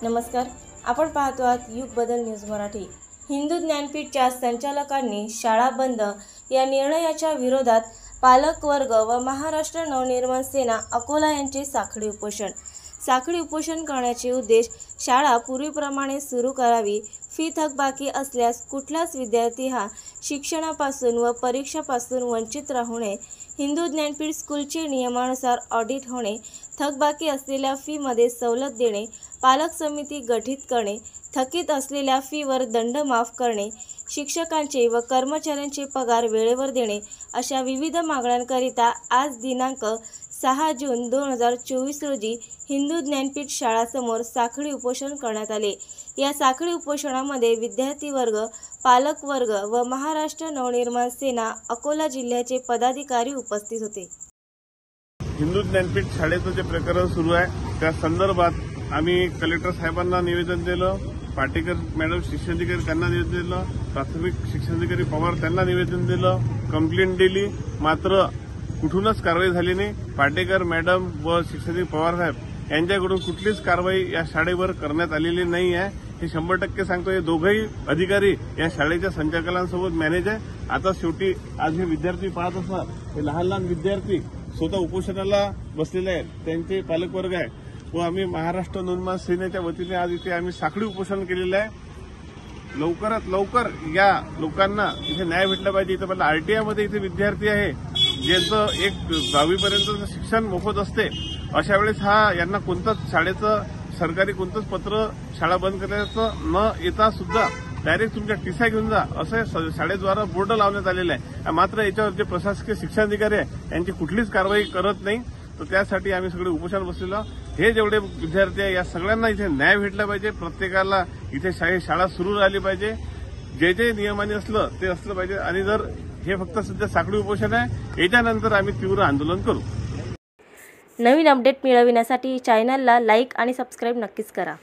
नमस्कार, आपण पाहतो आहात युग बदल न्यूज मराठी। हिंदू ज्ञानपीठच्या संचालकांनी शाळा बंद या निर्णयाच्या विरोधात पालक वर्ग व महाराष्ट्र नवनिर्माण सेना अकोला यांचे साखळी उपोषण करण्याचे उद्देश शाळा पूर्वीप्रमाणे सुरू करावी, फी थकबाकी असल्यास कुठलाच विद्यार्थी हा शिक्षणापासून व परीक्षापासून वंचित राहू नये, हिंदू ज्ञानपीठ स्कूलचे नियमानुसार ऑडिट होणे, थकबाकी असलेल्या फीमध्ये सवलत देणे, पालक समिती गठीत करणे, थकीत असलेल्या फीवर दंड माफ करणे, शिक्षकांचे व कर्मचाऱ्यांचे पगार वेळेवर देणे अशा विविध मागण्यांकरिता आज दिनांक 6 जून 2024 रोजी हिंदू ज्ञानपीठ शाळासमोर साखळी उपोषण करण्यात आले। या साखळी उपोषणामध्ये विद्यार्थी वर्ग, पालक वर्ग व महाराष्ट्र नवनिर्माण सेना अकोला जिल्ह्याचे पदाधिकारी उपस्थित होते। हिंदू ज्ञानपीठ शाळेचं जे प्रकरण सुरू आहे त्या संदर्भात आम्ही कलेक्टर साहेबांना निवेदन दिलं, पाटेकर मॅडम शिक्षणाधिकारी त्यांना निवेदन दिलं, प्राथमिक शिक्षणाधिकारी पवार त्यांना निवेदन दिलं, कंप्लेंट दिली, मात्र कुठूनच कारवाई झाली नाही। पाटेकर मॅडम व शिक्षणाधिकारी पवार साहेब यांच्याकडून कुठलीच कारवाई या शाळेवर करण्यात आलेली नाही आहे। हे 100% सांगतो। हे दोघंही अधिकारी या शाळेच्या संचालकांसोबत मॅनेज आहे। आता शेवटी आज हे विद्यार्थी पाहत असतात, हे लहान लहान विद्यार्थी स्वतः उपोषणाला बसलेले आहेत, त्यांचे पालकवर्ग आहे व आम्ही महाराष्ट्र नवनिर्माण सेनेच्या वतीने आज इथे आम्ही साखळी उपोषण केलेलं आहे। लवकरात लवकर या लोकांना इथे न्याय भेटला पाहिजे। इथं मला आरटीआयमध्ये इथे विद्यार्थी आहे ज्यांचं 12वी पर्यंत शिक्षण मोफत असते, अशा वेळेस यांना कोणतंच शाळेचं सरकारी कोणतंच पत्र शाळा बंद करण्याचं न येता सुद्धा डायरेक्ट तुमच्या टिसा घेऊन जा असं शाळेद्वारा बोर्ड लावण्यात आलेलं आहे। मात्र याच्यावर जे प्रशासकीय शिक्षणाधिकारी आहे यांची कुठलीच कारवाई करत नाही, तर त्यासाठी आम्ही सगळे उपोषण बसलेलो। हे जेवढे विद्यार्थी आहे या सगळ्यांना इथे न्याय भेटला पाहिजे, प्रत्येकाला इथे शाळा सुरू झाली पाहिजे, जे नियमाने असलं ते असलं पाहिजे। आणि जर हे फक्त सध्या साखळी उपोषण आहे, याच्यानंतर आम्ही तीव्र आंदोलन करू। नवीन अपडेट मिळविण्यासाठी चॅनलला लाईक आणि सबस्क्राईब नक्कीच करा।